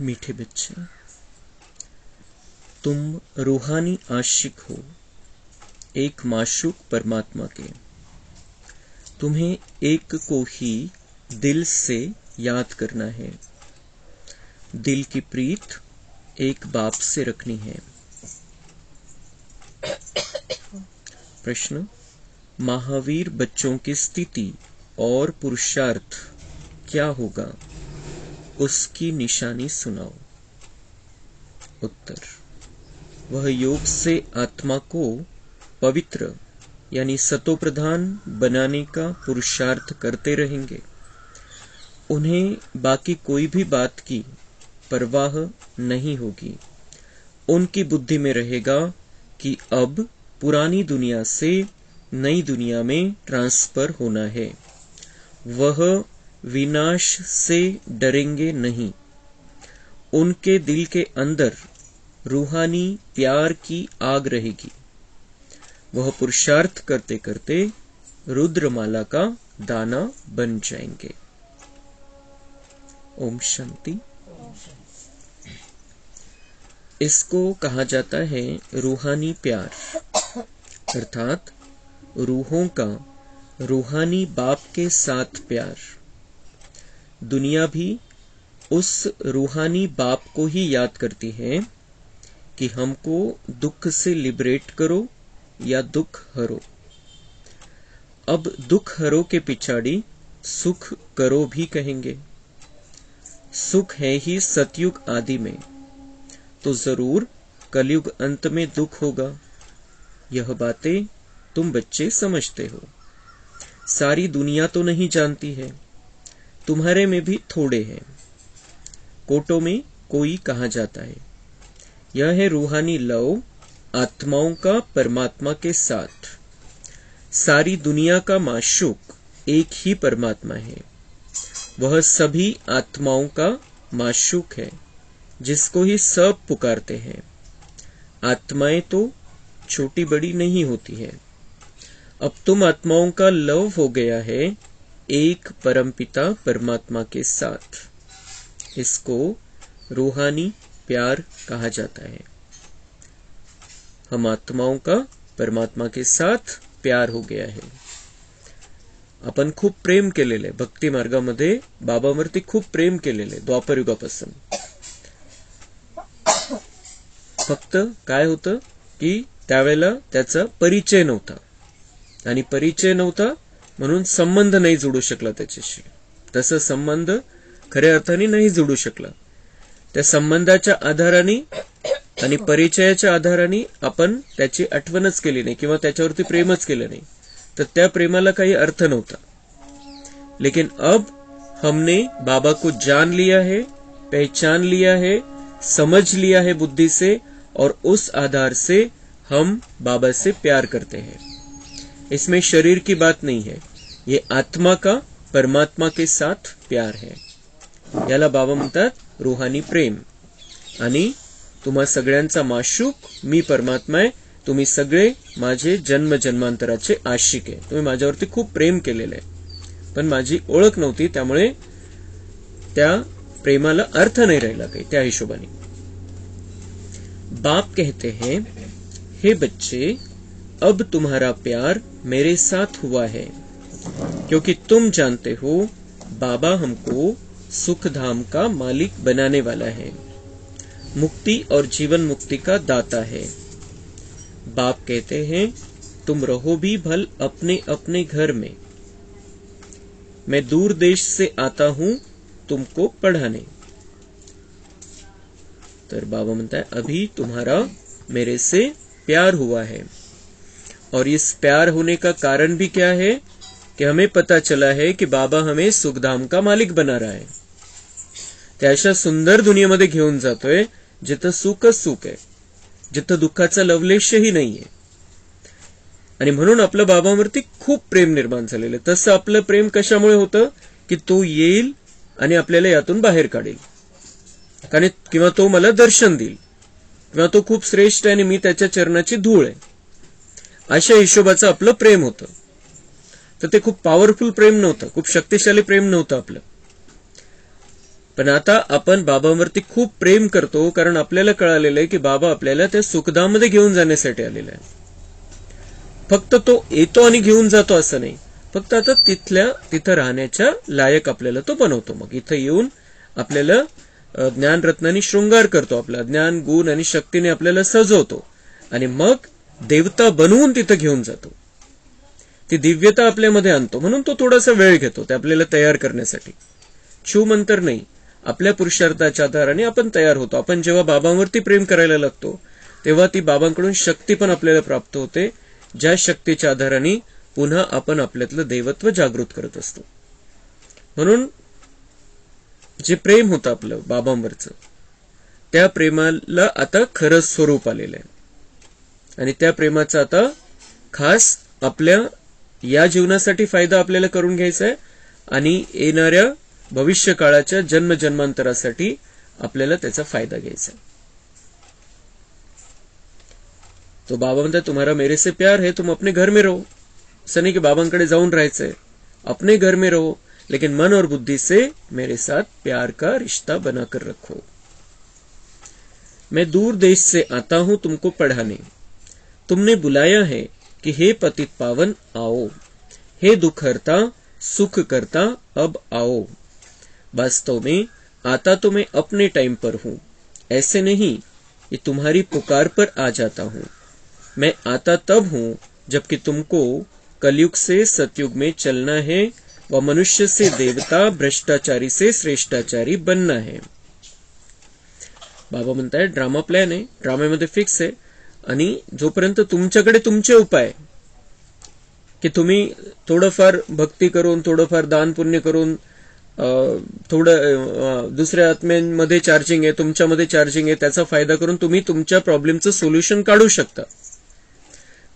मीठे बच्चे, तुम रूहानी आशिक हो एक माशूक परमात्मा के। तुम्हें एक को ही दिल से याद करना है। दिल की प्रीत एक बाप से रखनी है। प्रश्न, महावीर बच्चों की स्थिति और पुरुषार्थ क्या होगा, उसकी निशानी सुनाओ। उत्तर, वह योग से आत्मा को पवित्र यानी सतोप्रधान बनाने का पुरुषार्थ करते रहेंगे। उन्हें बाकी कोई भी बात की परवाह नहीं होगी। उनकी बुद्धि में रहेगा कि अब पुरानी दुनिया से नई दुनिया में ट्रांसफर होना है। वह विनाश से डरेंगे नहीं। उनके दिल के अंदर रूहानी प्यार की आग रहेगी। वह पुरुषार्थ करते करते रुद्रमाला का दाना बन जाएंगे। ओम शांति। इसको कहा जाता है रूहानी प्यार, अर्थात रूहों का रूहानी बाप के साथ प्यार। दुनिया भी उस रूहानी बाप को ही याद करती है कि हमको दुख से लिबरेट करो या दुख हरो। अब दुख हरो के पिछाड़ी सुख करो भी कहेंगे। सुख है ही सतयुग आदि में, तो जरूर कलयुग अंत में दुख होगा। यह बातें तुम बच्चे समझते हो। सारी दुनिया तो नहीं जानती है, तुम्हारे में भी थोड़े हैं। कोटो में कोई कहा जाता है। यह है रूहानी लव आत्माओं का परमात्मा के साथ। सारी दुनिया का माशूक एक ही परमात्मा है। वह सभी आत्माओं का माशूक है, जिसको ही सब पुकारते हैं। आत्माएं तो छोटी बड़ी नहीं होती है। अब तुम आत्माओं का लव हो गया है एक परमपिता परमात्मा के साथ। इसको रूहानी प्यार कहा जाता है। हम आत्माओं का परमात्मा के साथ प्यार हो गया है। आपण खूप प्रेम केलेले भक्ती मार्गामध्ये बाबावरती खूप प्रेम केलेले द्वापर युगापासून। फक्त काय होतं की त्यावेळेला त्याचा परिचय नव्हता, आणि परिचय नव्हता म्हणून संबंध नाही जोडू शकला त्याच्याशी। तसा संबंध खऱ्या अर्थाने नाही जोडू शकला। त्या संबंधाच्या आधाराने आणि परिचयाच्या आधाराने आपण त्याची आठवणच केली नाही किंवा त्याच्यावरती प्रेमच केलं नाही, तर त्या प्रेमाला काही अर्थ नव्हता। लेकिन अब हमने बाबा को जान लिया है, पहचान लिया है, समझ लिया है बुद्धि से, और उस आधार से हम बाबा से प्यार करते हैं। इसमें शरीर की बात नहीं है, ये आत्मा का परमात्मा के साथ प्यार है। याला बाबा म्हणतात रूहानी प्रेम। आणि तुम्हा सगळ्यांचा माशूक मी परमात्मा आहे। तुम्ही सगळे माझे जन्म जन्मांतराचे आशिक आहे। तुम्ही माझ्यावरती खूप प्रेम केलेलं आहे, पण माझी ओळख नव्हती, त्यामुळे त्या प्रेमाला अर्थ नाही राहिला काही त्या हिशोबाने। बाप कहते हैं, हे बच्चे, अब तुम्हारा प्यार मेरे साथ हुआ है, क्योंकि तुम जानते हो बाबा हमको सुख धाम का मालिक बनाने वाला है, मुक्ति और जीवन मुक्ति का दाता है। बाप कहते हैं, तुम रहो भी भल अपने अपने घर में, मैं दूर देश से आता हूं तुमको पढ़ाने। तो बाबा म्हणता है, अभी तुम्हारा मेरे से प्यार हुआ है, और इस प्यार होने का कारण भी क्या है कि हमें पता चला है कि बाबा हमें सुखधाम का मालिक बना रहा है। त्या अशा सुंदर दुनियेमध्ये घेऊन जातोय जिथं सुखच सुख आहे, जिथं दुःखाचा लवलेशही नाहीये। आणि म्हणून आपलं बाबावरती खूप प्रेम निर्माण झालेलं आहे। तसं आपलं प्रेम कशामुळे होतं की तो येईल आणि आपल्याला यातून बाहेर काढेल, कारण किंवा तो मला दर्शन देईल, किंवा तो खूप श्रेष्ठ आहे आणि मी त्याच्या चरणाची धूळ आहे, अशा हिशोबाचं आपलं प्रेम होतं। तर ते खूप पॉवरफुल प्रेम नव्हतं, खूप शक्तिशाली प्रेम नव्हतं आपलं। पण आता आपण बाबांवरती खूप प्रेम करतो, कारण आपल्याला कळालेलं आहे की बाबा आपल्याला त्या सुखधामध्ये घेऊन जाण्यासाठी आलेला आहे. फक्त तो येतो आणि घेऊन जातो असं नाही, फक्त आता तिथं राहण्याच्या लायक आपल्याला तो बनवतो. मग इथं येऊन आपल्याला ज्ञानरत्नांनी शृंगार करतो, आपला ज्ञान गुण आणि शक्तीने आपल्याला सजवतो आणि मग देवता बनवून तिथं घेऊन जातो. ती दिव्यता आपल्यामध्ये आणतो. म्हणून तो थोडासा वेळ घेतो ते आपल्याला तयार करण्यासाठी. छूमंतर नाही, आपल्या पुरुषार्थाच्या आधाराने आपण तयार होतो. आपण जेव्हा बाबांवरती प्रेम करायला लागतो तेव्हा ती बाबांकडून शक्ती पण आपल्याला प्राप्त होते, ज्या शक्तीच्या आधाराने पुन्हा आपण आपल्यातलं देवत्व जागृत करत असतो. म्हणून जे प्रेम होतं आपलं बाबांवरचं, त्या प्रेमाला आता खरं स्वरूप आलेलं आहे आणि त्या प्रेमाचा आता खास आपल्या या जीवनासाठी फायदा आपल्याला करून घ्यायचा आहे आणि येणाऱ्या भविष्य काळाच्या जन्मजन्मांतरासाठी आपल्याला त्याचा फायदा घ्यायचा है. तो बाबा म्हणतात तुम्हारा मेरे से प्यार है, तुम अपने घर में रहो. असं नाही की बाबांकडे जाऊन राहायचंय, अपने घर में रहो, लेकिन मन और बुद्धि से मेरे साथ प्यार का रिश्ता बनाकर रखो. मैं दूर देश से आता हूं तुमको पढ़ाने, तुमने बुलाया है कि हे पतित पावन आओ, हे दुख हरता सुख करता अब आओ. वास्तव में आता तो मैं अपने टाइम पर हूं, ऐसे नहीं कि तुम्हारी पुकार पर आ जाता हूं. मैं आता तब हूं जबकि तुमको कलयुग से सतयुग में चलना है व मनुष्य से देवता, भ्रष्टाचारी से श्रेष्ठाचारी बनना है. बाबा म्हणताय ड्रामा प्लॅन आहे, ड्राम्यामध्ये फिक्स आहे आणि जोपर्यंत तुमच्याकडे तुमचे उपाय की तुम्ही थोडंफार भक्ती करून, थोडंफार दान पुण्य करून, थोडं दुसऱ्या आत्म्यांमध्ये चार्जिंग आहे, तुमच्यामध्ये चार्जिंग आहे, त्याचा फायदा करून तुम्ही तुमच्या प्रॉब्लेमचं सोल्युशन काढू शकता,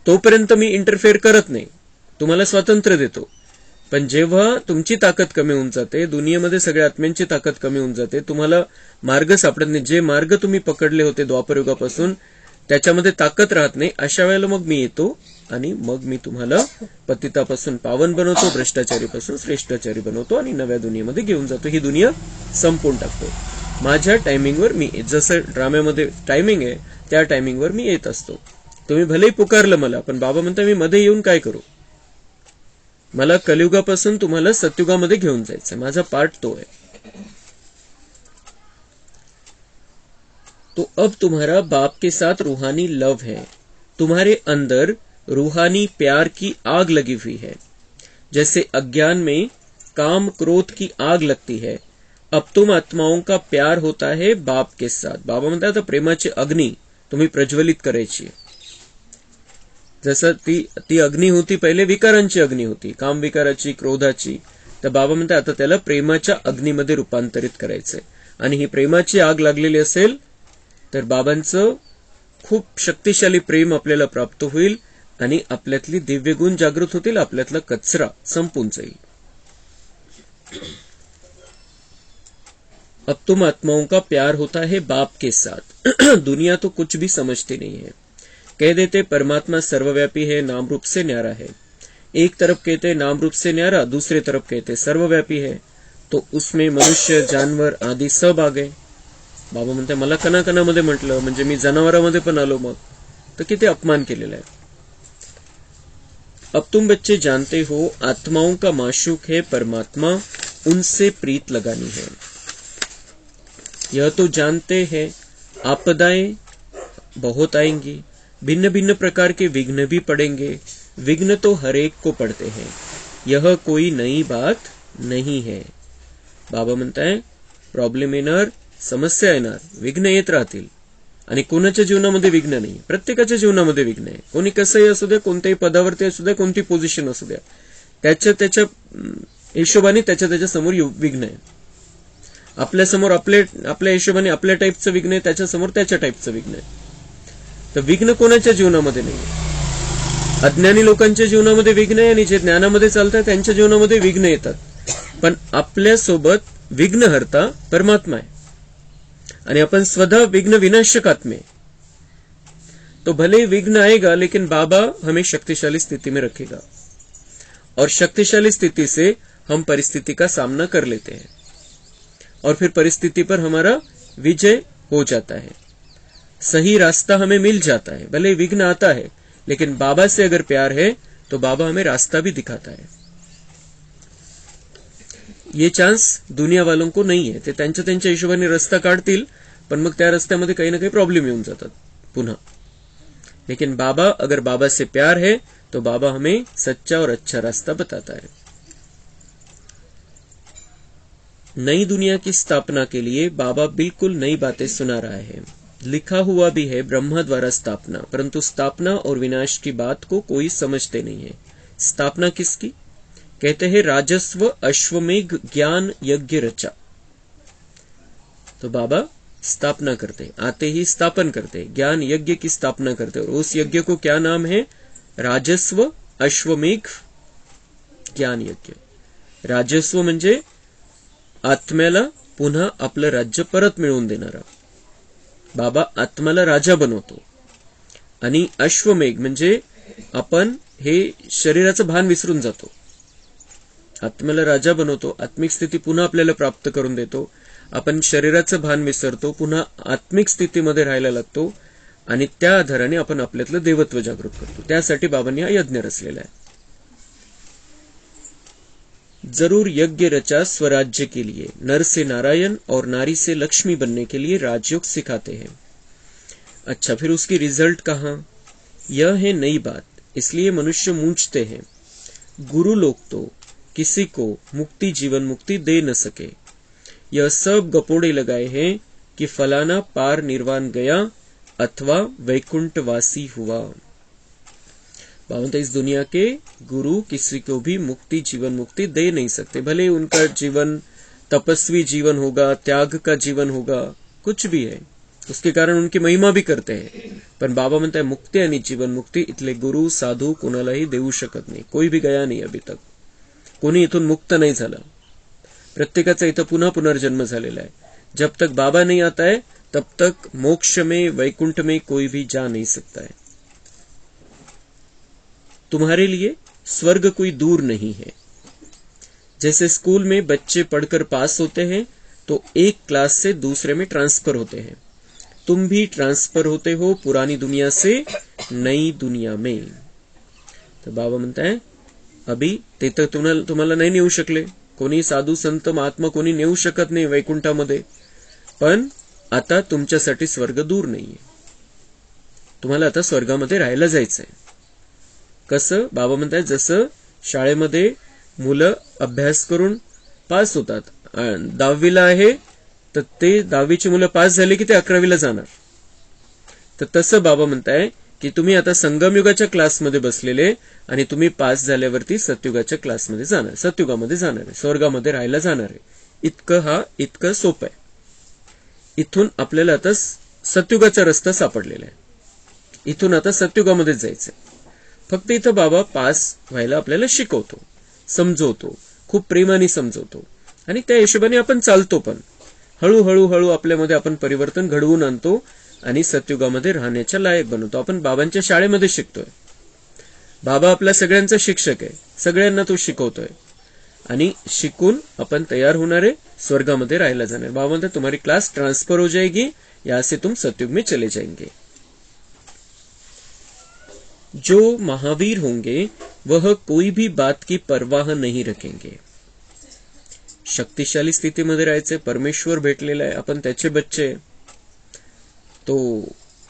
तोपर्यंत मी इंटरफेअर करत नाही, तुम्हाला स्वातंत्र्य देतो. पण जेव्हा तुमची ताकद कमी होऊन जाते, दुनियेमध्ये सगळ्या आत्म्यांची ताकद कमी होऊन जाते, तुम्हाला मार्ग सापडत नाही, जे मार्ग तुम्ही पकडले होते द्वापरयुगापासून त्याच्यामध्ये ताकद राहत नाही, अशा वेळेला मग मी येतो आणि मग मी तुम्हाला पतितापासून पावन बनवतो, भ्रष्टाचारीपासून श्रेष्ठाचारी बनवतो आणि नव्या दुनियेमध्ये घेऊन जातो. ही दुनिया संपवून टाकतो. माझ्या टायमिंगवर मी, जसं ड्राम्यामध्ये टायमिंग आहे त्या टायमिंगवर मी येत असतो. तुम्ही भलेही पुकारलं मला, पण बाबा म्हणता मी मध्ये येऊन काय करू, मला कलियुगापासून तुम्हाला सतयुगामध्ये घेऊन जायचं, माझा पार्ट तो है. तो अब तुम्हारा बाप के साथ रूहानी लव है, तुम्हारे अंदर रूहानी प्यार की आग लगी हुई है. जैसे अज्ञान में काम क्रोध की आग लगती है, अब तुम आत्माओं का प्यार होता है बाप के साथ. बाबा म्हणतात प्रेमाची अग्नी तुम्ही प्रज्वलित करायची. जसं ती अग्नी होती पहिले, विकारांची अग्नी होती, काम विकाराची, क्रोधाची, तर बाबा म्हणतात आता त्याला प्रेमाच्या अग्नीमध्ये रूपांतरित करायचंय. आणि ही प्रेमाची आग लागलेली असेल तर बाबांचं खूप शक्तिशाली प्रेम आपल्याला प्राप्त होईल आणि आपल्यातली दिव्य गुण जागृत होतील, आपल्यातला कचरा संपून जाईल. अब तुम आत्माओं का प्यार होता है बाप के साथ. दुनिया तो कुछ भी समझती नहीं है, कह देते परमात्मा सर्वव्यापी है, नाम रूप से न्यारा है. एक तरफ कहते नाम रूप से न्यारा, दूसरे तरफ कहते सर्वव्यापी है, तो उसमें मनुष्य जानवर आदि सब आ गए. बाबा म्हणते मला कणाकणामध्ये म्हटलं म्हणजे मी जनावरांमध्ये पण आलो, मग तर किती अपमान केलेला आहे. अब तुम बच्चे जानते हो आत्माओं का माशूक है परमात्मा, उनसे प्रीत लगानी है. यह तो जानते हैं आपदाएं बहुत आएंगी, भिन्न भिन्न प्रकार के विघ्न भी पड़ेंगे, विघ्न तो हर एक को पड़ते हैं, यह कोई नई बात नहीं है. बाबा म्हणताय प्रॉब्लेम येणार, समस्या येणार, विघ्न येत राहतील. आणि कोणाच्या जीवनामध्ये विघ्न नाही, प्रत्येकाच्या जीवनामध्ये विघ्न आहे. कोणी कसंही असू द्या, कोणत्याही पदावरती असू द्या, कोणती पोझिशन असू द्या, त्याच्या हिशोबाने त्याच्या समोर विघ्न आहे. आपल्या समोर आपल्या हिशोबाने आपल्या टाईपचं विघ्न आहे, त्याच्या समोर त्याच्या टाईपचं विघ्न आहे. तर विघ्न कोणाच्या जीवनामध्ये नाही. अज्ञानी लोकांच्या जीवनामध्ये विघ्न आहे आणि जे ज्ञानामध्ये चालतात त्यांच्या जीवनामध्ये विघ्न येतात. पण आपल्या सोबत विघ्न हरता परमात्मा आहे आणि अपन स्वतः विघ्न विनाशक आत्मे. तो भले विघ्न आएगा लेकिन बाबा हमें शक्तिशाली स्थिति में रखेगा और शक्तिशाली स्थिति से हम परिस्थिति का सामना कर लेते हैं. और फिर परिस्थिति पर हमारा विजय हो जाता है, सही रास्ता हमें मिल जाता है। भले विघ्न आता है, लेकिन बाबा से अगर प्यार है तो बाबा हमें रास्ता भी दिखाता है। ये चान्स दुनिया वालों को नाही आहे। ते त्यांच्या हिशोबाने रस्ता काढतील, पण मग त्या रस्त्यामध्ये काही ना काही प्रॉब्लेम येऊन जातात पुन्हा। लेकिन बाबा, अगर बाबा से प्यार है तो बाबा हमें सच्चा और अच्छा रास्ता बताता है। नई दुनिया की स्थापना के लिए बाबा बिल्कुल नई बातें सुना रहा है। लिखा हुआ भी है ब्रह्मा द्वारा स्थापना, परंतु स्थापना और विनाश की बात को कोई समझते नहीं है। स्थापना किसकी? कहते हैं राजस्व अश्वमेघ ज्ञान यज्ञ रचा। तो बाबा स्थापना करते, आते ही स्थापन करते, ज्ञान यज्ञ की स्थापना करते, और उस यज्ञ को क्या नाम है? राजस्व अश्वमेघ ज्ञान यज्ञ। राजस्व म्हणजे आत्म्याला पुन्हा आपलं राज्य परत मिळवून देणारा बाबा आत्म्याला राजा बनवतो। आणि अश्वमेघ म्हणजे आपण हे शरीराचं भान विसरून जातो, आत्म्याला राजा बनवतो, आत्मिक स्थिती पुन्हा आपल्याला प्राप्त करून देतो। आपण शरीराचं भान विसरतो, पुन्हा आत्मिक स्थितीमध्ये राहायला लागतो, आणि त्या आधाराने आपण आपल्यातलं देवत्व जागृत करतो। त्यासाठी बाबांनी हा यज्ञ रचलेला आहे। जरूर यज्ञ रचा स्वराज्य के लिए, नर से नारायण और नारी से लक्ष्मी बनने के लिए राजयोग सिखाते हैं। अच्छा, फिर उसकी रिजल्ट कहाँ? यह है नई बात, इसलिए मनुष्य मूंझते हैं। गुरु लोग तो किसी को मुक्ति जीवन मुक्ति दे न सके। यह सब गपोड़े लगाए हैं कि फलाना पार निर्वाण गया अथवा वैकुंठवासी हुआ। बाबा, इस दुनिया के गुरु किसी को भी मुक्ति जीवन मुक्ति दे नहीं सकते। भले उनका जीवन तपस्वी जीवन होगा, त्याग का जीवन होगा, कुछ भी है, उसके कारण उनकी महिमा भी करते हैं, पण बाबा म्हणताय मुक्ती आणि जीवन मुक्ती इथले गुरु साधू कोणालाही देऊ शकत नाही। कोई भी गया नहीं अभी तक, कोणी इथून मुक्त नाही झाला। प्रत्येकाचा इथं पुन्हा पुनर्जन्म झालेला आहे। जब तक बाबा नहीं आता है तब तक मोक्ष में वैकुंठ में कोई भी जा नहीं सकता है। तुम्हारे लिए स्वर्ग कोई दूर नहीं है। जैसे स्कूल में बच्चे पढ़कर पास होते हैं तो एक क्लास से दूसरे में ट्रांसफर होते हैं, तुम भी ट्रांसफर होते हो पुरानी दुनिया से नई दुनिया में। तो बाबा म्हणता है अभी ते तर तुम्हाला नाही नेऊ शकले, कोणी साधू संत महात्मा कोणी नेऊ शकत नाही वैकुंठामध्ये, पण आता तुमच्यासाठी स्वर्ग दूर नाहीये, तुम्हाला आता स्वर्गामध्ये राहायला जायचंय। कसं? बाबा म्हणतात जसं शाळेमध्ये मुलं अभ्यास करून पास होतात, 10वीला आहे तर ते 10वीची मुलं पास झाली की ते 11वीला जाणार, तर तसं बाबा म्हणताय की तुम्ही आता संगमयुगाच्या क्लासमध्ये बसलेले आणि तुम्ही पास झाल्यावरती सतयुगाच्या क्लासमध्ये जाणार, सतयुगामध्ये जाणार आहे, स्वर्गामध्ये राहायला जाणार आहे। इतकं सोपं आहे। इथून आपल्याला आता सतयुगाचा रस्ता सापडलेला आहे, इथून आता सतयुगामध्येच जायचंय। फक्त इथं बाबा पास व्हायला आपल्याला शिकवतो, समजवतो, खूप प्रेमाने समजवतो, आणि त्या हिशोबाने आपण चालतो, पण हळूहळू आपल्यामध्ये आपण परिवर्तन घडवून आणतो आणि सतयुगामध्ये राहण्याच्या लायक बनवतो। आपण बाबांच्या शाळेमध्ये शिकतोय, बाबा आपला सगळ्यांचा शिक्षक आहे, सगळ्यांना तो शिकवतोय, आणि शिकून आपण तयार होणार आहे, स्वर्गामध्ये राहायला जाणार। बाबा म्हणतात तुम्हारी क्लास ट्रांसफर हो जाएगी, यहां से तुम सतयुग में चले जाएंगे। जो महावीर होंगे वह कोई भी बात की परवाह नहीं रखेंगे। शक्तिशाली स्थितीमध्ये राहायचे, परमेश्वर भेटलेला आहे, आपण त्याचे बच्चे, तो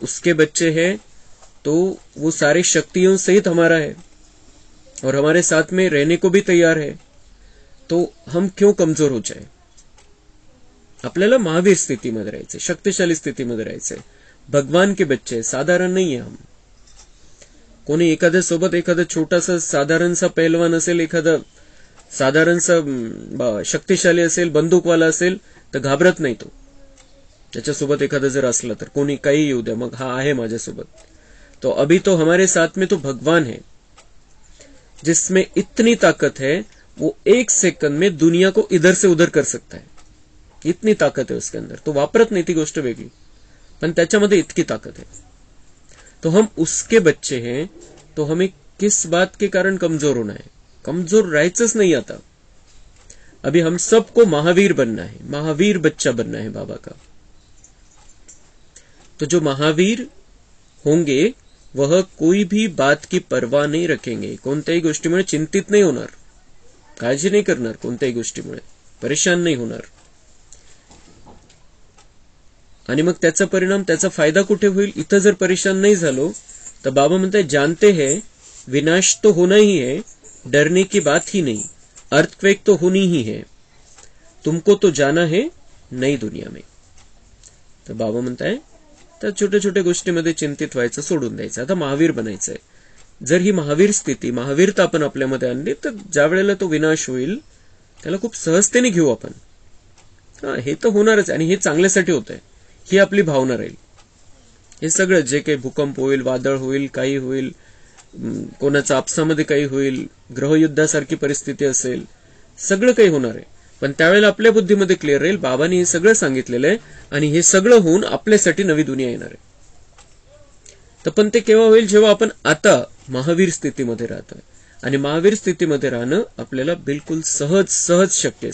उसके बच्चे हैं, तो वो सारे शक्तियों सहित हमारा है और हमारे साथ में रहने को भी तैयार है, तो हम क्यों कमजोर हो जाए? आपल्याला महावीर स्थितीमध्ये राहायचे, शक्तिशाली स्थितीमध्ये राहायचे, भगवान के बच्चे, साधारण नहीं है हम। कोणी एखाद्या सोबत एखादा छोटासा साधारणसा पहलवान असेल, एखादा साधारणसा शक्तिशाली असेल, बंदूकवाला असेल, तर घाबरत नाही तो। त्याच्यासोबत एखादा जर असला तर कोणी काही येऊ द्या, मग हा आहे माझ्यासोबत। तो अभी तो हमारे साथ में तो भगवान है, जिसमें इतनी ताकत है वो 1 सेकंड में दुनिया को इधर से उधर कर सकता है, इतनी ताकत है उसके अंदर। तो वापरत नाही ती गोष्ट वेगळी, पण त्याच्यामध्ये इतकी ताकत है। तो हम उसके बच्चे हैं, तो हमें किस बात के कारण कमजोर होना है? कमजोर राहायचंच नाही आता। अभी हम सबको महावीर बनना है, महावीर बच्चा बनना है बाबा का। तो जो महावीर होंगे वह कोई भी बात की परवाह नहीं रखेंगे, कोणत्याही गोष्टीमुळे चिंतित नाही होणार, काळजी नाही करणार, कोणत्याही गोष्टीमुळे परेशान नाही होणार। आणि मग त्याचा परिणाम, त्याचा फायदा कुठे होईल? इथं जर परेशान नाही झालो तर बाबा म्हणताय जानते हैं विनाश तो होना ही है, डरने की बात ही नहीं, अर्थक्वेक तो होनी ही है, तुमको तो जाना है नई दुनिया में। तर बाबा म्हणताय तर छोट्या छोट्या गोष्टीमध्ये चिंतित व्हायचं सोडून द्यायचं, आता महावीर बनायचंय। जर ही महावीर स्थिती, महावीरता आपण आपल्यामध्ये आणली तर ज्या वेळेला तो विनाश होईल त्याला खूप सहजतेने घेऊ आपण। हे तर होणारच आणि हे चांगल्यासाठी होत आहे, ही आपली भावना राहील। हे सगळं जे काही भूकंप होईल, वादळ होईल, काही होईल, कोणाचा आपसामध्ये काही होईल, ग्रहयुद्धासारखी परिस्थिती असेल, सगळं काही होणार आहे, पण त्यावेळेला आपल्या बुद्धीमध्ये क्लिअर राहील बाबांनी हे सगळं सांगितलेलं आहे आणि हे सगळं होऊन आपल्यासाठी नवी दुनिया येणार आहे। तर पण ते केव्हा होईल? जेव्हा आपण आता महावीर स्थितीमध्ये राहतोय, आणि महावीर स्थितीमध्ये राहणं आपल्याला बिल्कुल सहज शक्य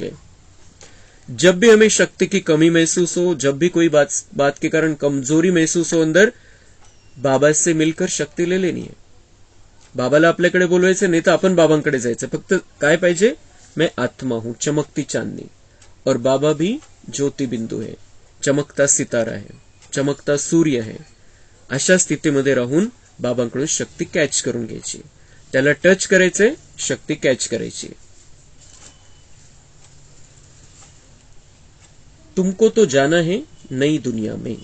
है। जब भी हमें शक्ति की कमी महसूस हो, जब भी कोई बात के कारण कमजोरी महसूस हो अंदर, बाबा से मिलकर शक्ति ले लेनी है। बाबाला आपल्याकडे बोलवायचं नाही तर आपण बाबांकडे जायचं। फक्त काय पाहिजे? मैं आत्मा हूं, चमकती चांदनी, और बाबा भी ज्योति बिंदू है, चमकता सितारा है, चमकता सूर्य है। अशा स्थितीमध्ये राहून बाबांकडून शक्ती कॅच करून घ्यायची, त्याला टच करायचंय, शक्ती कॅच करायची। तुमको तो जाना है नई दुनिया में।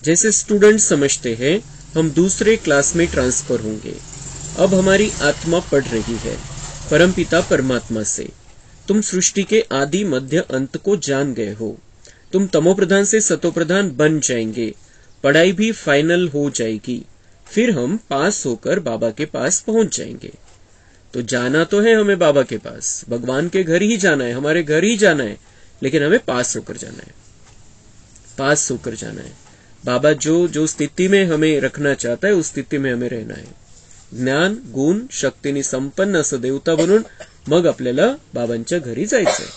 जैसे स्टूडेंट समझते हैं हम दूसरे क्लास में ट्रांसफर होंगे, अब हमारी आत्मा पढ़ रही है परमपिता परमात्मा से। तुम सृष्टि के आदि मध्य अंत को जान गए हो, तुम तमोप्रधान से सतोप्रधान बन जाएंगे, पढ़ाई भी फाइनल हो जाएगी, फिर हम पास होकर बाबा के पास पहुंच जाएंगे। तो जाना तो है हमें बाबा के पास, भगवान के घर ही जाना है, हमारे घर ही जाना है, लेकिन हमें पास होकर जाना है, पास होकर जाना है। बाबा जो स्थिति में हमें रखना चाहता है उस स्थिति में हमें रहना है। ज्ञान गुण शक्तीने संपन्न असं देवता बनून मग आपल्याला बाबांच्या घरी जायचंय।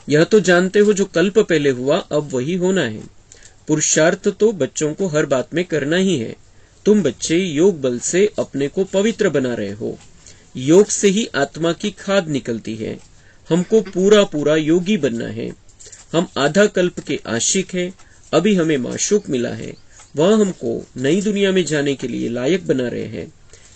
यह तो जानते हो जो कल्प पहले हुआ अब वही होना है। पुरुषार्थ तो बच्चों को हर बात में करना ही है। तुम बच्चे योग बल से अपने को पवित्र बना रहे हो, योग से ही आत्मा की खाद निकलती है। हमको पूरा पूरा योगी बनना है। हम आधा कल्प के आशिक हैं, अभी हमें माशूक मिला है, वह हमको नई दुनिया में जाने के लिए लायक बना रहे हैं।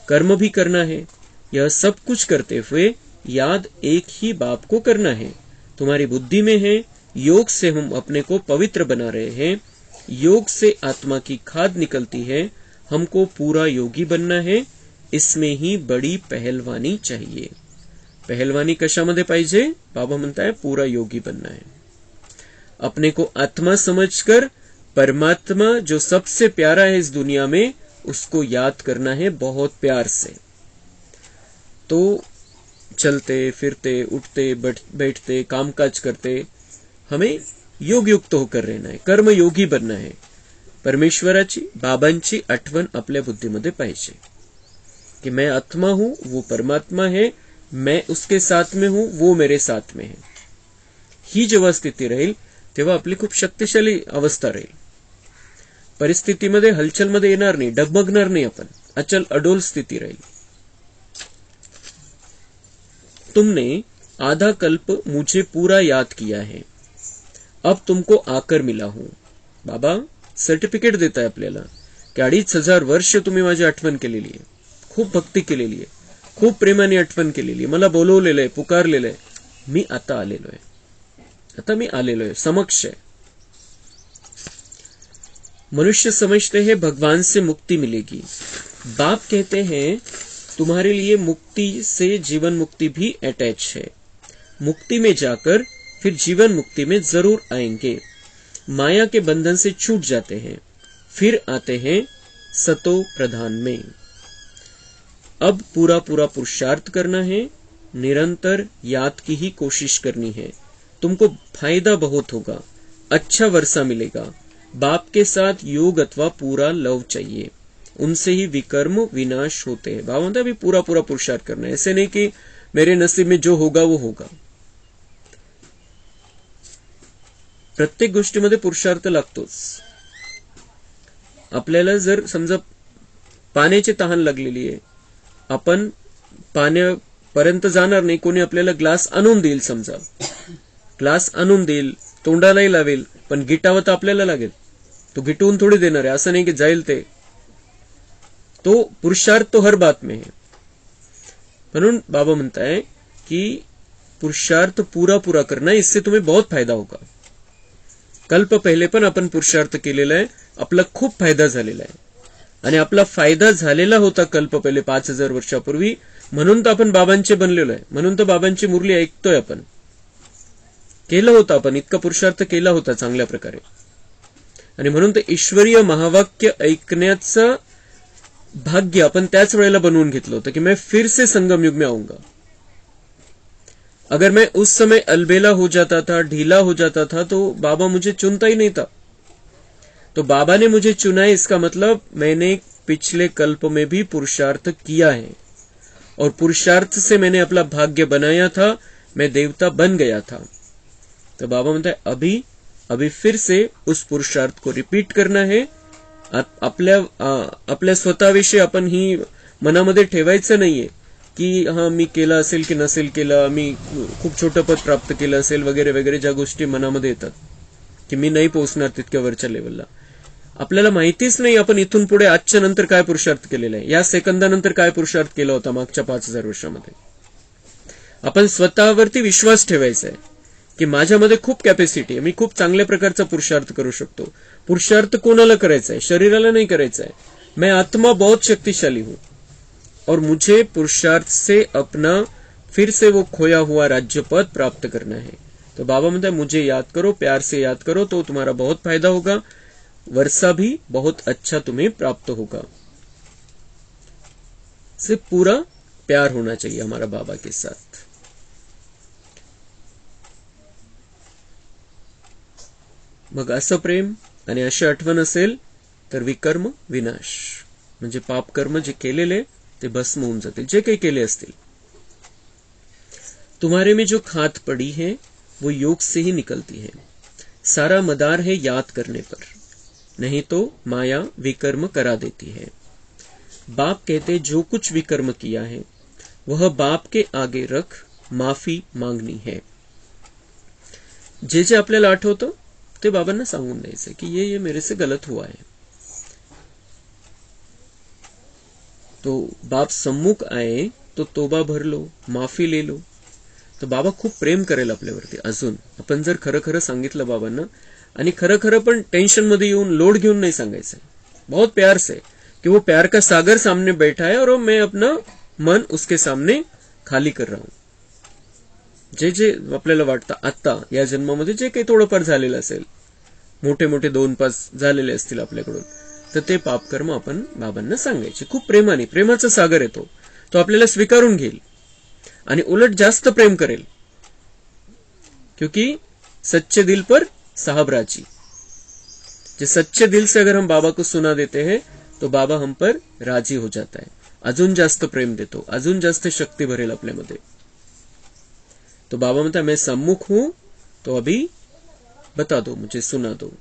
कर्म भी करना है, यह सब कुछ करते हुए याद एक ही बाप को करना है। तुम्हारी बुद्धि में है, योग से हम अपने को पवित्र बना रहे हैं, योग से आत्मा की खाद निकलती है, हमको पूरा योगी बनना है। इसमें ही बड़ी पहलवानी चाहिए। पहलवानी कशामध्ये पाहिजे? बाबा म्हणताय पूरा योगी बनना है। अपने को आत्मा समझकर परमात्मा जो सबसे प्यारा है इस दुनिया में उसको याद करना है बहुत प्यार से। तो चलते फिरते उठते बैठते कामकाज करते हमें योग युक्त होकर रहना है, कर्म योगी बनना है। परमेश्वराची बाबांची आठवण आपल्या बुद्धीमध्ये पाहिजे कि मैं आत्मा हूं, वो परमात्मा है, मैं उसके साथ में हूं, वो मेरे साथ में है। ही जेव्हा स्थिती राहील तेव्हा आपली खूप शक्तिशाली अवस्था राहील। परिस्थितीमध्ये हलचलमध्ये येणार नाही, डगमगणार नाही आपण, अचल अडोल स्थिती राहील। तुमने आधा कल्प मुझे पूरा याद किया है, अब तुमको आकर मिला हूं। बाबा सर्टिफिकेट देताय आपल्याला की 2500 वर्ष तुम्ही माझी आठवण केलेली आहे, खूप भक्ती केलेली आहे, खूप प्रेमाने आठवण केलेली आहे, मला बोलवलेलं आहे, पुकारलेलं आहे, मी आता आलेलो आहे, आता मी आलेलो आहे, समक्ष है। मनुष्य समझते हैं भगवान से मुक्ति मिलेगी, बाप कहते हैं तुम्हारे लिए मुक्ति से जीवन मुक्ति भी अटैच है। मुक्ति में जाकर फिर जीवन मुक्ति में जरूर आएंगे। माया के बंधन से छूट जाते हैं, फिर आते हैं सतो प्रधान में। अब पूरा पूरा पुरुषार्थ करना है, निरंतर याद की ही कोशिश करनी है। तुमको फायदा बहुत होगा, अच्छा वर्षा मिलेगा। बाप के साथ योग अथवा पूरा लव चाहिए, उनसे ही विकर्म विनाश होते हैं। बाबा अभी पूरा पूरा पुरुषार्थ करना है। ऐसे नहीं कि मेरे नसीब में जो होगा वो होगा. प्रत्येक गोष्टीमध्ये पुरुषार्थ लागतोच. आपल्याला जर समजा पाण्याची तहान लागलेली आहे, आपण पाण्यापर्यंत जाणार नाही, कोणी आपल्याला ग्लास आणून देईल, समजा ग्लास आणून देईल, तोंडालाही लावेल, पण गिटावं तर आपल्याला लागेल. तो गिटवून थोडी देणार आहे, असं नाही की जाईल ते. तो पुरुषार्थ तो हर बात में है. म्हणून बाबा म्हणताय की पुरुषार्थ पूरा पूरा करना, इससे तुम्हें बहुत फायदा होगा. कल्प पहिले पण आपण पुरुषार्थ केलेला आहे, आपला खूप फायदा झालेला आहे. आणि आपला फायदा झालेला होता कल्प पहिले 5000 वर्षापूर्वी, म्हणून तर आपण बाबांचे बनलेलो आहे. म्हणून तर बाबांची मुरली ऐकतोय आपण. केलं होतं आपण, इतका पुरुषार्थ केला होता चांगल्या प्रकारे. आणि म्हणून तर ईश्वरीय महावाक्य ऐकण्याचं भाग्य आपण त्याच वेळेला बनवून घेतलं होतं की मैं फिर से संगम युग में आऊंगा. अगर मैं उस समय अलबेला हो जाता था, ढीला हो जाता था, तो बाबा मुझे चुनता ही नहीं था. तो बाबा ने मुझे चुना है, इसका मतलब मैंने पिछले कल्प में भी पुरुषार्थ किया है और पुरुषार्थ से मैंने अपना भाग्य बनाया था, मैं देवता बन गया था. तो बाबा म्हणता है अभी फिर से उस पुरुषार्थ को रिपीट करना है. आपल्या स्वतःविषयी आपण ही मनामध्ये ठेवायचं नाहीये की हा मी केलं असेल की नसेल केलं, मी खूप छोटं पद प्राप्त केलं असेल वगैरे वगैरे, ज्या गोष्टी मनामध्ये येतात की मी नाही पोहोचणार तितक्या वरच्या लेवलला. आपल्याला माहितीच नाही आपण इथून पुढे आजच्या नंतर काय पुरुषार्थ केलेला आहे, या सेकंदानंतर काय पुरुषार्थ केला होता मागच्या 5000 वर्षामध्ये. आपण स्वतःवरती विश्वास ठेवायचा आहे की माझ्यामध्ये खूप कॅपॅसिटी आहे, मी खूप चांगल्या प्रकारचा पुरुषार्थ करू शकतो. पुरुषार्थ कोणाला करायचा आहे? शरीराला नाही करायचा आहे. मैं आत्मा बहुत शक्तिशाली हूं और मुझे पुरुषार्थ से अपना फिर से वो खोया हुआ राज्य पद प्राप्त करना है. तो बाबा म्हणता है मुझे याद करो, प्यार से याद करो, तो तुम्हारा बहुत फायदा होगा, वर्षा भी बहुत अच्छा तुम्हें प्राप्त होगा. से पूरा प्यार होना चाहिए हमारा बाबा के साथ. मग असं प्रेम आणि अशी आठवण असेल तर विकर्म विनाश, म्हणजे पाप कर्म जे केलेले ते भस्म होऊन जातील, जे काही केले असतील. तुम्हारे में जो खाद पड़ी है वो योग से ही निकलती है. सारा मदार है याद करने पर, नहीं तो माया विकर्म करा देती है. बाप कहते जो कुछ विकर्म किया है वह बाप के आगे रख माफी मांगनी है. जे जे आपल्याला आठवतं ते बाबांना सांगून द्यायचं की ये मेरे से गलत हुआ है. तो बाप सम्मुख आए तो तोबा भर लो, माफी ले लो. तर बाबा खूप प्रेम करेल आपल्यावरती अजून, आपण जर खरं खरं सांगितलं बाबांना. आणि खरं खरं पण टेन्शन मध्ये येऊन लोड घेऊन नाही सांगायचं. बहुत प्यार से कि वो प्यार का सागर सामने बैठा है और मैं अपना मन उसके सामने खाली कर रहा हूं. जे जे आपल्याला वाटतं आता या जन्मामध्ये जे काही थोडंफार झालेलं असेल, मोठे मोठे 2-5 झालेले असतील आपल्याकडून, तर ते पापकर्म आपण बाबांना सांगायचे. खूप प्रेमाने, प्रेमाचा सागर येतो, तो आपल्याला स्वीकारून घेईल आणि उलट जास्त प्रेम करेल. क्योंकि सच्चे दिल पर साहब राजी. जे सच्चे दिल से अगर हम बाबा को सुना देते हैं तो बाबा हम पर राजी हो जाता है, अजून जास्त प्रेम देतो, अजून जास्त शक्ती भरेल आपल्यामध्ये. तो बाबा म्हणता मैं सम्मुख हूं, तो अभी बता दो, मुझे सुना दो.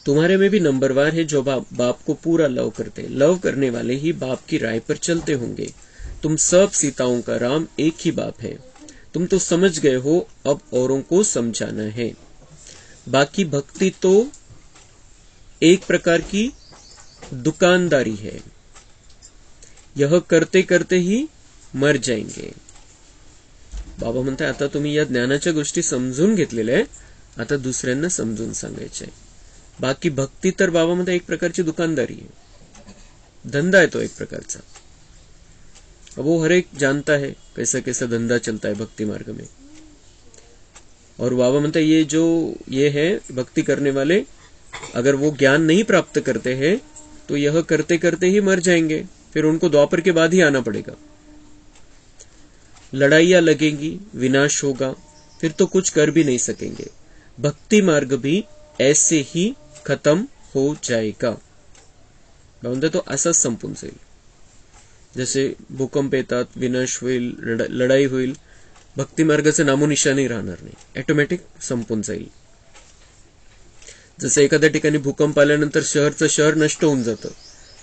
तुम्हारे में भी नंबरवार है जो बाप को पूरा लव करते. लव करने वाले ही बाप की राय पर चलते होंगे. तुम सब सीताओं का राम एक ही बाप है. तुम तो समझ गए हो, अब औरों को समझाना है. बाकी भक्ति तो एक प्रकार की दुकानदारी है. यह करते करते ही मर जाएंगे. बाबा म्हणताय आता तुम्ही या ज्ञानाच्या गोष्टी समजून घेतलेल्या आहे, आता दुसऱ्यांना समजून सांगायचे. बाकी भक्ती तर बाबा म्हणताय एक प्रकारची दुकानदारी है, धंधा है तो एक प्रकारचा. अब वो हर एक जानता है कैसा कैसा धंधा चलता है भक्ति मार्ग में. और बाबा म्हणता ये है भक्ति करने वाले, अगर वो ज्ञान नहीं प्राप्त करते हैं तो यह करते करते ही मर जाएंगे, फिर उनको द्वापर के बाद ही आना पड़ेगा. लड़ाइयां लगेंगी, विनाश होगा, फिर तो कुछ कर भी नहीं सकेंगे. भक्ति मार्ग भी ऐसे ही खत्म हो जाएगा. म्हणते तो असाच संपून जाईल. जसे भूकंप येतात, विनाश होईल, लढाई होईल, भक्ती मार्गाचं नामोनिशाणही राहणार नाही, ऑटोमॅटिक संपून जाईल. जसं एखाद्या ठिकाणी भूकंप आल्यानंतर शहरचं शहर नष्ट होऊन जातं,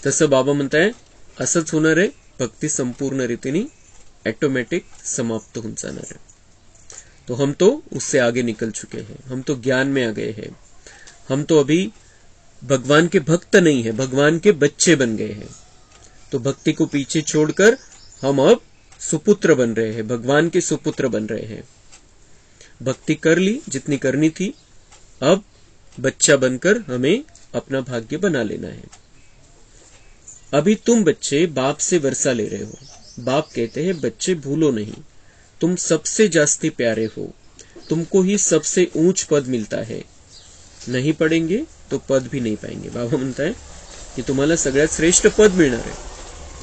तसं बाबा म्हणताय असंच होणार आहे. भक्ती संपूर्ण रीतीने ऑटोमेटिक समाप्त होऊन जाणार है. तो हम तो उससे आगे निकल चुके हैं, हम तो ज्ञान में आ गए हैं, हम तो अभी भगवान के भक्त नहीं है, भगवान के बच्चे बन गए हैं. तो भक्ति को पीछे छोड़कर हम अब सुपुत्र बन रहे हैं, भगवान के सुपुत्र बन रहे हैं. भक्ति कर ली जितनी करनी थी, अब बच्चा बनकर हमें अपना भाग्य बना लेना है. अभी तुम बच्चे बाप से वर्षा ले रहे हो. बाप कहते हैं बच्चे भूलो नहीं, तुम सबसे जास्ती प्यारे हो, तुमको ही सबसे ऊंच पद मिलता है. नहीं पढ़ेंगे तो पद भी नहीं पाएंगे. बाबा म्हणता है की तुम्हाला सगळ्यात श्रेष्ठ पद मिळणार आहे.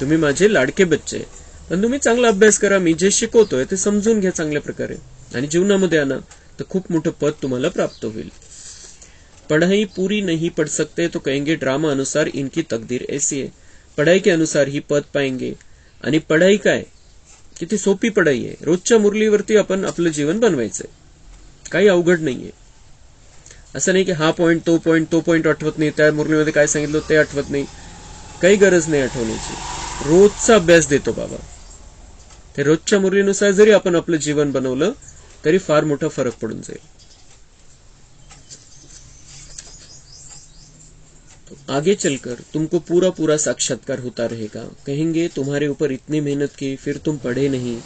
तुम्ही माझे लाडके बच्चे, पण तुम्ही चांगला अभ्यास करा, मी जे शिकवतोय ते समजून घ्या चांगल्या प्रकारे आणि जीवनामध्ये आणा, तर खूप मोठं पद तुम्हाला प्राप्त होईल. पढ़ाई पूरी नहीं पढ़ सकते तो कहेंगे ड्रामा अनुसार इनकी तकदीर ऐसी है. पढ़ाई के अनुसार ही पद पाएंगे. आणि पढ़ाई काय, किती सोपी पढ़ाई आहे. रोजच्या मुरलीवरती आपण आपलं जीवन बनवायचंय, काही अवघड नाहीये. असं नाही की हा पॉइंट तो पॉइंट आठवत नाही, त्या मुरलीमध्ये काय सांगितलं ते आठवत नाही, काही गरज नाही आठवण्याची. रोजचा अभ्यास देतो बाबा. ते रोजच्या मुरलीनुसार जरी आपण आपलं जीवन बनवलं तरी फार मोठा फरक पडून जाईल. तो आगे चलकर तुमको पूरा पूरा साक्षात्कार होता रहेगा. कहेंगे तुम्हारे ऊपर इतनी मेहनत की, फिर तुम पढ़े नहीं,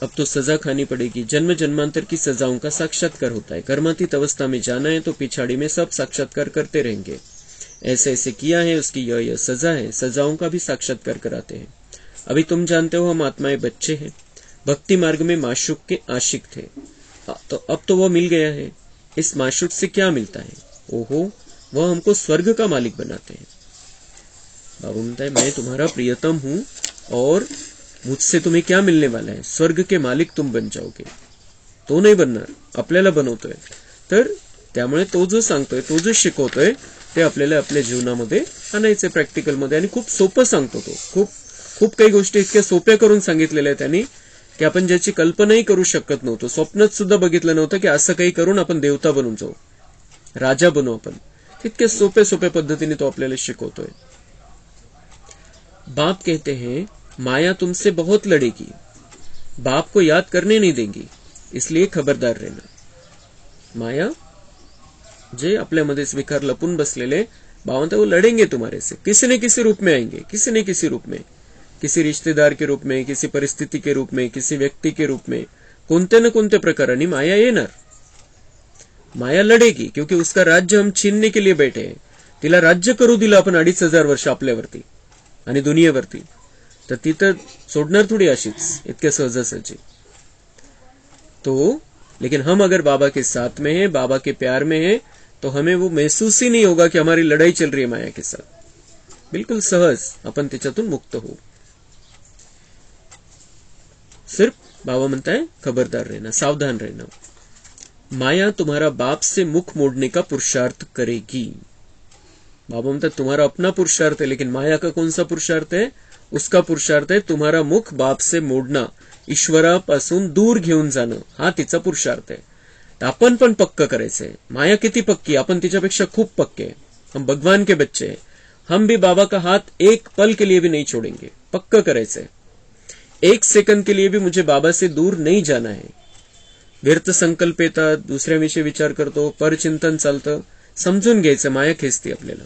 अब तो सजा खानी पड़ेगी. जन्म जन्मांतर की सजाओं का साक्षात्कार होता है. कर्मातीत अवस्था में जाना है तो पिछाड़ी में सब साक्षात्कार करते रहेंगे. ऐसे ऐसे किया है, उसकी यह सजा है. सजाओं का भी साक्षात्कार कराते हैं. अभी तुम जानते हो हम आत्माएं बच्चे हैं, भक्ति मार्ग में माशूक के आशिक थे, तो अब तो वह मिल गया है. इस माशूक से क्या मिलता है? ओहो, वह हमको स्वर्ग का मालिक बनाते हैं. बाबू बोलता है मैं तुम्हारा प्रियतम हूं और मुझसे तुम्हें क्या मिलने वाला है? स्वर्ग के मालिक तुम बन जाओगे. तो नाही बनणार, आपल्याला बनवतोय. तर त्यामुळे तो जो सांगतोय, तो जो शिकवतोय ते आपल्याला आपल्या जीवनामध्ये आणायचे प्रॅक्टिकल मध्ये. आणि खूप सोपं सांगतो तो. खूप काही गोष्टी इतक्या सोप्या करून सांगितलेल्या आहेत त्यांनी की आपण ज्याची कल्पनाही करू शकत नव्हतो, स्वप्नात सुद्धा बघितलं नव्हतं की असं काही करून आपण देवता बनून जाऊ, राजा बनू आपण. इतके सोप्या पद्धतीने तो आपल्याला शिकवतोय. बाप कहते हैं माया तुमसे बहुत लड़ेगी, बाप को याद करने नहीं देंगी, इसलिए खबरदार रहना. माया जे आपल्यामध्ये विकार लपून बसलेले बाबा वो लड़ेंगे तुम्हारे से, किसी न किसी रूप में आएंगे, किसी न किसी रूप में, किसी रिश्तेदार के रूप में, किसी परिस्थिति के रूप में, किसी व्यक्ति के रूप में, कोणत्या न कोणत्या प्रकाराने माया येणार. माया लढेगी क्योंकि उसका राज्य हम छीनने के लिए बैठे हैं. तिला राज्य करू दिलं आपण 2500 वर्ष आपल्यावरती आणि दुनियेवरती, तर ती तर सोडणार थोडी अशीच इतक्या सहजासहजी. तो लेकिन हम अगर बाबा के साथ में हैं, बाबा के प्यार में हैं, तो हमें वो महसूस ही नहीं होगा कि हमारी लड़ाई चल रही है माया के साथ. बिल्कुल सहज अपन त्याच्यातून मुक्त हो. सिर्फ बाबा म्हणता है खबरदार रहना, सावधान रहना. माया तुम्हारा बाप से मुख मोड़ने का पुरुषार्थ करेगी. बाबा म्हणतात तुम्हारा अपना पुरुषार्थ है, लेकिन माया का कौन सा पुरुषार्थ है? उसका पुरुषार्थ है तुम्हारा मुख बाप से मोडना, ईश्वरापासून दूर घेऊन जाणं, हा तिचा पुरुषार्थ आहे. आपण पण पक्क करायचंय. माया किती पक्की, आपण तिच्यापेक्षा खूप पक्के. हम भगवान के बच्चे हैं, हम भी बाबा का हाथ एक पल के लिए भी नहीं छोड़ेंगे. पक्क करायचंय. 1 सेकंद के लिए भी मुझे बाबा से दूर नहीं जाना है. व्यर्थ संकल्प येतात, दुसऱ्याविषयी विचार करतो, परचिंतन चालतं, समजून घ्यायचं माया खेचते आपल्याला.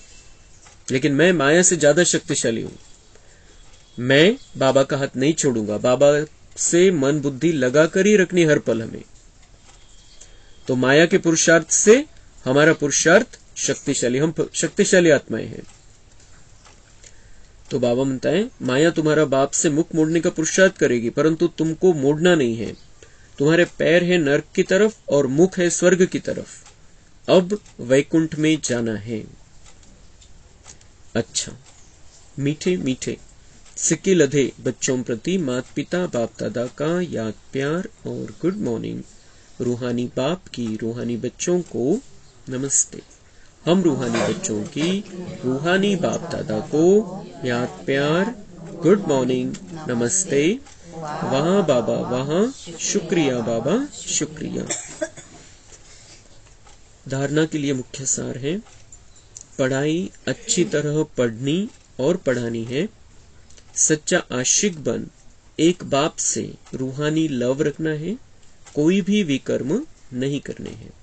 लेकिन मैं माया से ज्यादा शक्तिशाली हूं. मैं बाबा का हाथ नहीं छोड़ूंगा. बाबा से मन बुद्धि लगाकर ही रखनी हर पल हमें. तो माया के पुरुषार्थ से हमारा पुरुषार्थ शक्तिशाली, हम शक्तिशाली आत्माएं हैं. तो बाबा म्हणता है माया तुम्हारा बाप से मुख मोड़ने का पुरुषार्थ करेगी, परंतु तुमको मोड़ना नहीं है. तुम्हारे पैर है नरक की तरफ और मुख है स्वर्ग की तरफ. अब वैकुंठ में जाना है. अच्छा, मीठे मीठे सिक्के लधे बच्चों प्रति माता पिता बाप दादा का याद प्यार और गुड मॉर्निंग. रूहानी बाप की रूहानी बच्चों को नमस्ते. हम रूहानी बच्चों की रूहानी बाप दादा को याद प्यार गुड मॉर्निंग, नमस्ते, वाह बाबा वाह, शुक्रिया बाबा शुक्रिया। धारणा के लिए मुख्य सार है, पढ़ाई अच्छी तरह पढ़नी और पढ़ानी है। सच्चा आशिक बन एक बाप से रूहानी लव रखना है। कोई भी विकर्म नहीं करने हैं।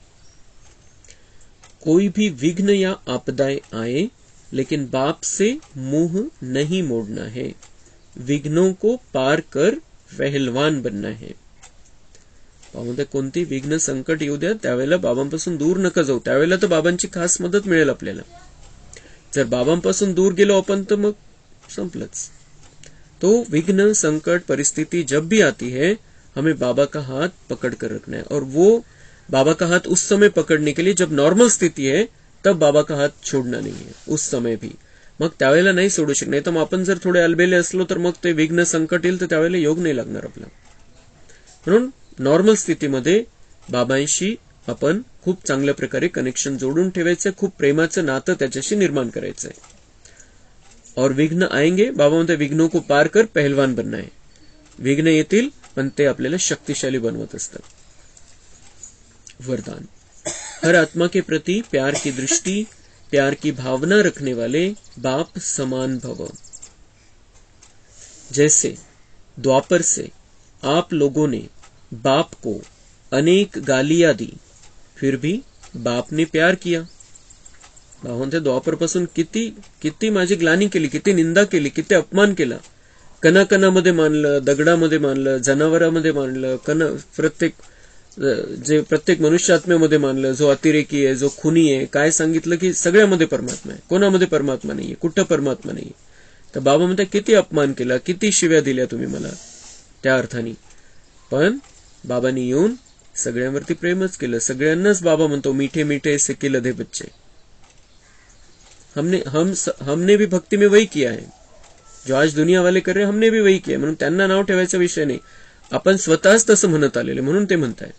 कोई भी विघ्न या आपदाएं आए लेकिन बाप से मुंह नहीं मोड़ना है। विघ्नों को पार कर पहलवान बनना है। बाबांमध्ये कोणती विघ्न संकट येऊ द्या त्यावेळेला बाबांपासून दूर नका जाऊ, त्यावेळेला तर बाबांची खास मदत मिळेल आपल्याला। जर बाबांपासून दूर गेलो आपण तर मग संपलंच। तो विघ्न संकट परिस्थिति जब भी आती है हमें बाबा का हाथ पकड़ कर रखना है, और वो बाबा का हाथ उस समय पकड़ने के लिए जब नॉर्मल स्थिति है तब बाबा का हात छोडणं नाहीये उस समय भी। मग त्यावेळेला नाही सोडू शकत, नाही तर मग आपण जर थोडे अलबेले असलो तर मग ते विघ्न संकट येईल तर त्यावेळेला योग नाही लागणार आपला। म्हणून नॉर्मल स्थितीमध्ये बाबांशी आपण खूप चांगल्या प्रकारे कनेक्शन जोडून ठेवायचं, खूप प्रेमाचं नातं त्याच्याशी निर्माण करायचंय। और विघ्न आएंगे, बाबा म्हणते विघ्नों को पार कर पहलवान बनना है। विघ्न येतील पण ते आपल्याला शक्तिशाली बनवत असतात। वरदान, हर आत्मा के प्रति प्यार की दृष्टि, प्यार की भावना रखने वाले बाप समान भव। जैसे द्वापर से आप लोगों ने बाप को अनेक गालियां दी, फिर भी बाप ने प्यार किया। बाबांच्या द्वापरपासून किती माझी ग्लानी केली, किती निंदा केली, किती अपमान केला। कणाकणामध्ये मानलं, दगडामध्ये मानलं, जनावरांमध्ये मानलं, प्रत्येक मनुष्य आत्म्यामध्ये मानलं, जो अतिरेकी आहे, जो खुनी आहे। काय सांगितलं की सगळ्यामध्ये परमात्मा आहे, कोणामध्ये परमात्मा नाहीये, कुठं परमात्मा नाहीये। तर बाबा म्हणतात किती अपमान केला, किती शिव्या दिल्या तुम्ही मला त्या अर्थाने, पण बाबांनी येऊन सगळ्यांवरती प्रेमच केलं। सगळ्यांनाच बाबा म्हणतो मीठे मीठे से लधे बच्चे। हमने भी भक्ति में वही किया है जो आज दुनिया वाले कर रहे हैं, हमने भी वही किया। म्हणून त्यांना नाव ठेवायचा विषय नाही, आपण स्वतःच तसं म्हणत आलेले म्हणून ते म्हणताय।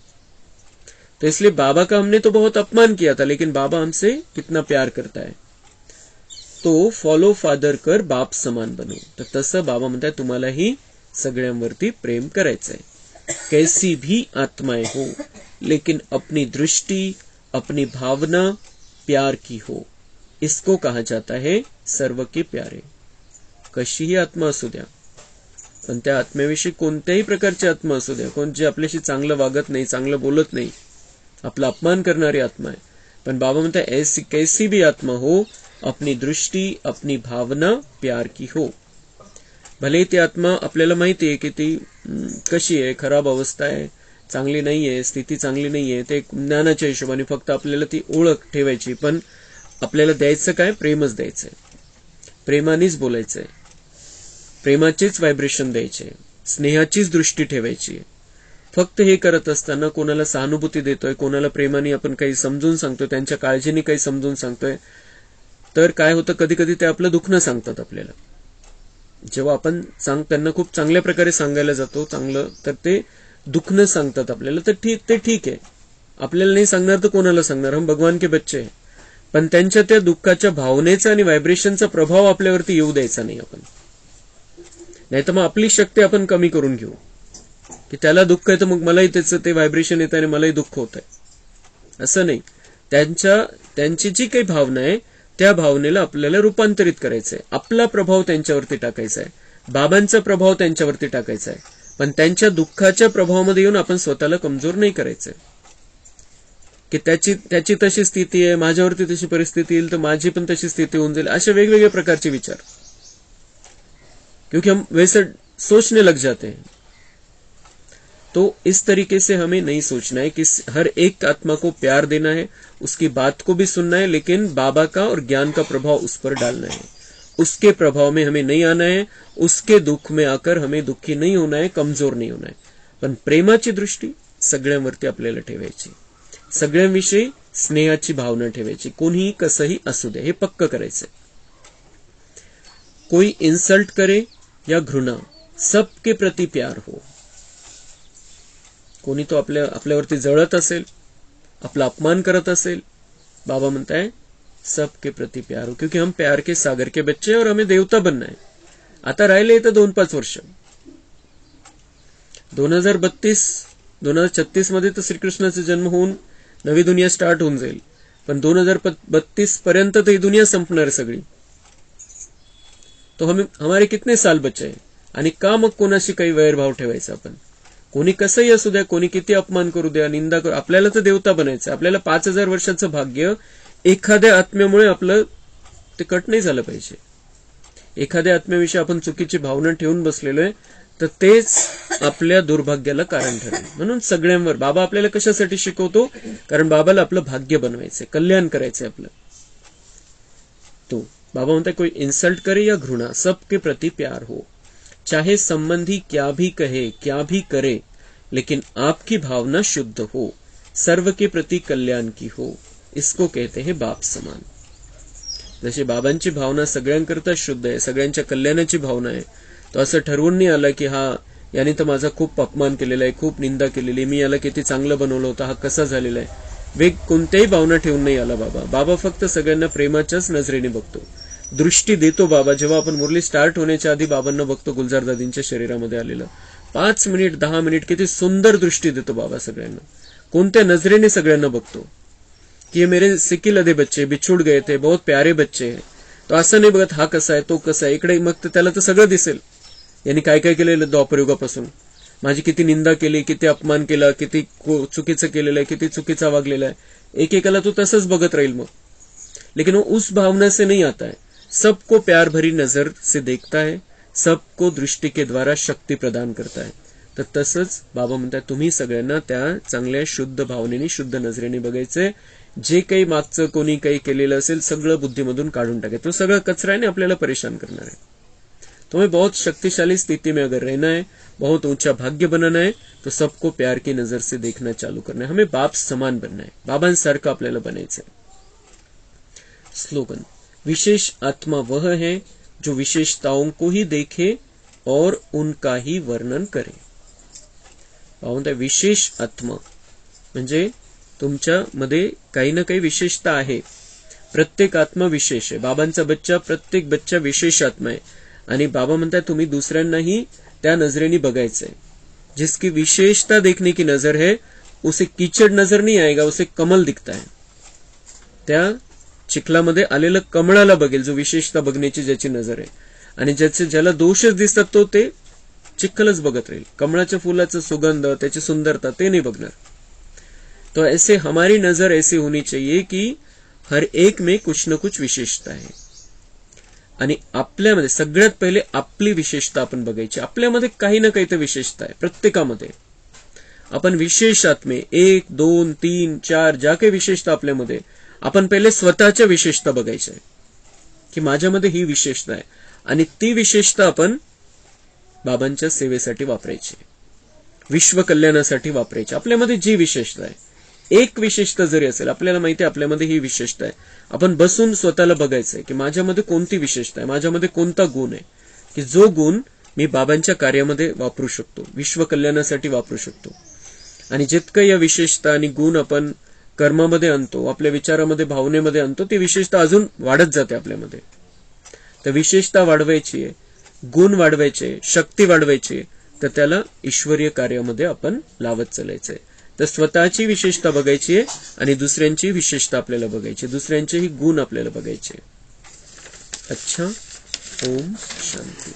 तो इसलिए बाबा का हमने तो बहुत अपमान किया था, लेकिन बाबा हमसे कितना प्यार करता है। तो फॉलो फादर कर बाप समान बनो। तर तसं बाबा म्हणताय तुम्हालाही सगळ्यांवरती प्रेम करायचंय। कैसी भी आत्माएं हो लेकिन अपनी दृष्टि अपनी भावना प्यार की हो, इसको कहा जाता है सर्व के प्यारे। कशीही आत्मा असू द्या, पण त्या आत्म्याविषयी कोणत्याही प्रकारची आत्मा असू द्या, कोण जे आपल्याशी चांगलं वागत नाही, चांगलं बोलत नाही, आपला अपमान करणारी आत्मा आहे, पण बाबा म्हणतात ऐसी कैसी भी आत्मा हो अपनी दृष्टि अपनी भावना प्यार की हो। भले ती आत्मा आपल्याला माहिती आहे की ती कशी आहे, खराब अवस्था आहे, चांगली नाहीये, स्थिती चांगली नाहीये, ते ज्ञानाच्या हिशोबाने फक्त आपल्याला ती ओळख ठेवायची, पण आपल्याला द्यायचं काय, प्रेमच द्यायचंय, प्रेमानेच बोलायचंय, प्रेमाचेच व्हायब्रेशन द्यायचे, स्नेहाचीच दृष्टी ठेवायची। फक्त हे करत असताना कोणाला सहानुभूती देतोय, कोणाला प्रेमाने आपण काही समजून सांगतोय, त्यांच्या काळजीने काही समजून सांगतोय, तर काय होतं कधी कधी ते आपलं दुखणं सांगतात आपल्याला। जेव्हा आपण त्यांना खूप चांगल्या प्रकारे सांगायला जातो चांगलं, तर ते दुखणं सांगतात आपल्याला, तर ते ठीक आहे, आपल्याला नाही सांगणार तर कोणाला सांगणार, हम भगवान के बच्चे हैं। पण त्यांच्या त्या दुःखाच्या भावनेचा आणि व्हायब्रेशनचा प्रभाव आपल्यावरती येऊ द्यायचा नाही आपण, नाहीतर मग आपली शक्ती आपण कमी करून घेऊ की त्याला दुःख आहे तर मग मलाही त्याचं ते व्हायब्रेशन येत आहे आणि मलाही दुःख होत आहे, असं नाही। त्यांची जी काही भावना आहे त्या भावनेला आपल्याला रूपांतरित करायचंय, आपला प्रभाव त्यांच्यावरती टाकायचा आहे, बाबांचा प्रभाव त्यांच्यावरती टाकायचा आहे, पण त्यांच्या दुःखाच्या प्रभावामध्ये येऊन आपण स्वतःला कमजोर नाही करायचंय की त्याची तशी स्थिती आहे, माझ्यावरती तशी परिस्थिती येईल तर माझी पण तशी स्थिती होऊन जाईल, असे वेगवेगळे प्रकारचे विचार, क्योंकि हम वैसे सोचने लग जाते हैं। तो इस तरीके से हमें नहीं सोचना है कि हर एक आत्मा को प्यार देना है, उसकी बात को भी सुनना है, लेकिन बाबा का और ज्ञान का प्रभाव उस पर डालना है, उसके प्रभाव में हमें नहीं आना है, उसके दुख में आकर हमें दुखी नहीं होना है, कमजोर नहीं होना है, पण प्रेमाची दृष्टी सगळ्यांवरती आपल्याला ठेवायची, सगळ्यांविषयी स्नेहाची भावना ठेवायची, कोणीही कसंही असू दे, हे पक्क करायचंय। कोई इंसल्ट करे या घृणा, सबके प्रति प्यार हो। कोणी तो आपल्यावरती जळत असेल, आपला अपमान करत असेल, बाबा म्हणताय सबके प्रति प्यार हो, क्योंकि हम प्यार के सागर के बच्चे हैं और हमें देवता बनना है। आता राहिले तर 2-5 वर्ष. 2036 मध्ये तर श्रीकृष्णाचा जन्म होऊन नवी दुनिया स्टार्ट होऊन जाईल, पण 2032 पर्यंत तो ही दुनिया संपणार आहे सगळी. तो हमारे कितने साल बचे हैं. आणि का मग कोणाशी काही वैरभाव ठेवायचा आपण. कोणी कसंही असू द्या, कोणी किती अपमान करू द्या, निंदा करू, आपल्याला तर देवता बनायचं. आपल्याला 5000 वर्षाचं भाग्य एखाद्या आत्म्यामुळे आपलं ते कट नाही झालं पाहिजे. एखाद्या आत्म्याविषयी आपण चुकीची भावना ठेवून बसलेलो आहे तर तेच आपल्या दुर्भाग्याला कारण ठरेल. म्हणून सगळ्यांवर बाबा आपल्याला कशासाठी शिकवतो, कारण बाबाला आपलं भाग्य बनवायचंय, कल्याण करायचंय आपलं. तो बाबा म्हणता कोई इंसल्ट करे या घृणा सबके प्रति प्यार हो, चाहे संबंधी क्या भी कहे क्या भी करे, लेकिन आपकी भावना शुद्ध हो, सर्व के प्रति कल्याण की हो, इसको कहते हैं बाप समान. जशी बाबांची भावना सगळ्यांकरता शुद्ध आहे, सगळ्यांच्या कल्याणाची भावना आहे, तो असं ठरवून नाही आला की हा याने तर माझा खूप अपमान केलेला आहे, खूप निंदा केलेली, मी याला किती चांगलं बनवलं होतं, हा कसा झालेला आहे, वेग कोणत्याही भावना ठेवून नाही आला बाबा. बाबा फक्त सगळ्यांना प्रेमाच्याच नजरेने बघतो, दृष्टी देतो बाबा. जेव्हा आपण मुरली स्टार्ट होण्याच्या आधी बाबांना बघतो गुलजार दादींच्या शरीरामध्ये आलेलं 5 मिनिट 10 मिनिट, किती सुंदर दृष्टी देतो बाबा सगळ्यांना. कोणत्या नजरेने सगळ्यांना बघतो की मेरे सिक्की लदे बच्चे बिछुड गए थे, बहुत प्यारे बच्चे हैं. तो असं नाही बघत हा कसा आहे तो कसा आहे. इकडे मग त्याला तर सगळं दिसेल, यांनी काय काय केलेलं द्वापरयुगापासून, माझी किती निंदा केली, किती अपमान केला, किती चुकीचं केलेलं आहे, किती चुकीचा वागलेला आहे. एकेकाला तो तसंच बघत राहील मग. लेकिन वो उस भावना से नहीं आता है, सबको प्यार भरी नजर से देखता है, सबको दृष्टि के द्वारा शक्ती प्रदान करता है. तर तसंच बाबा म्हणतात तुम्ही सगळ्यांना त्या चांगल्या शुद्ध भावनेने शुद्ध नजरेने बघायचंय. जे काही मागचं कोणी काही केलेलं असेल सगळं बुद्धीमधून काढून टाकायचं. तो सगळं कचराने आपल्याला परेशान करणार आहे. तुम्हें बहुत शक्तिशाली स्थिति में अगर रहना है, बहुत ऊंचा भाग्य बनाना है, तो सबको प्यार की नजर से देखना चालू करना है. हमें बाप समान बनना है, बाबांसारखं आपल्याला बनायचंय. स्लोगन विशेष आत्मा वह है जो विशेषताओं को ही देखे और उनका ही वर्णन करे. म्हणता विशेष आत्मा म्हणजे तुमच्या मध्ये काही ना काही विशेषता आहे. प्रत्येक आत्मा विशेष आहे. बाबांचा बच्चा, प्रत्येक बच्चा विशेष आत्मा आहे. आणि बाबा म्हणतात तुम्ही दुसऱ्यांनाही त्या नजरेने बघायचंय. जिसकी विशेषता देखने की नजर है उसे कीचड़ नजर नहीं आएगा, उसे कमल दिखता है. त्या चिखलामध्ये आलेलं कमळाला बघेल जो विशेषता बघण्याची ज्याची नजर आहे. आणि ज्याला दोषच दिसतात तो ते चिखलच बघत राहील. कमळाच्या फुलाचा सुगंध, त्याची सुंदरता ते नाही बघणार. तो ऐसे हमारी नजर ऐसी होनी चाहिए कि हर एक में कुछ न कुछ विशेषता है. आणि आपल्यामध्ये सगळ्यात पहिले आपली विशेषता आपण बघायची. आपल्यामध्ये काही ना काही तर विशेषता आहे प्रत्येकामध्ये. आपण विशेष आत्मे 1 2 3 4 ज्या काही विशेषता आपल्यामध्ये, आपण पहिले स्वतःच्या विशेषता बघायच्या आहे की माझ्यामध्ये ही विशेषता आहे. आणि ती विशेषता आपण बाबांच्या सेवेसाठी वापरायची, विश्व कल्याणासाठी वापरायची. आपल्यामध्ये जी विशेषता आहे, एक विशेषता जरी असेल, आपल्याला माहिती आहे आपल्यामध्ये ही विशेषता आहे, आपण बसून स्वतःला बघायचंय की माझ्यामध्ये कोणती विशेषता आहे, माझ्यामध्ये कोणता गुण आहे की जो गुण मी बाबांच्या कार्यामध्ये वापरू शकतो, विश्व कल्याणासाठी वापरू शकतो. आणि जितकं या विशेषता आणि गुण आपण कर्मामध्ये आणतो, आपल्या विचारामध्ये भावनेमध्ये आणतो, ती विशेषता अजून वाढत जाते आपल्यामध्ये. तर विशेषता वाढवायची आहे, गुण वाढवायचे, शक्ती वाढवायची, तर त्याला ईश्वरीय कार्यामध्ये आपण लावत चालायचंय. तर स्वतःची विशेषता बघायची आहे आणि दुसऱ्यांची विशेषता आपल्याला बघायची, दुसऱ्यांचेही गुण आपल्याला बघायचे. अच्छा, ओम शांति.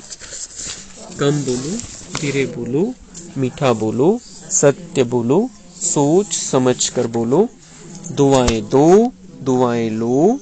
कम बोलो, धीरे बोलो, मीठा बोलो, सत्य बोलो, सोच समझ कर बोलो. दुआएं दो, दुआएं लो.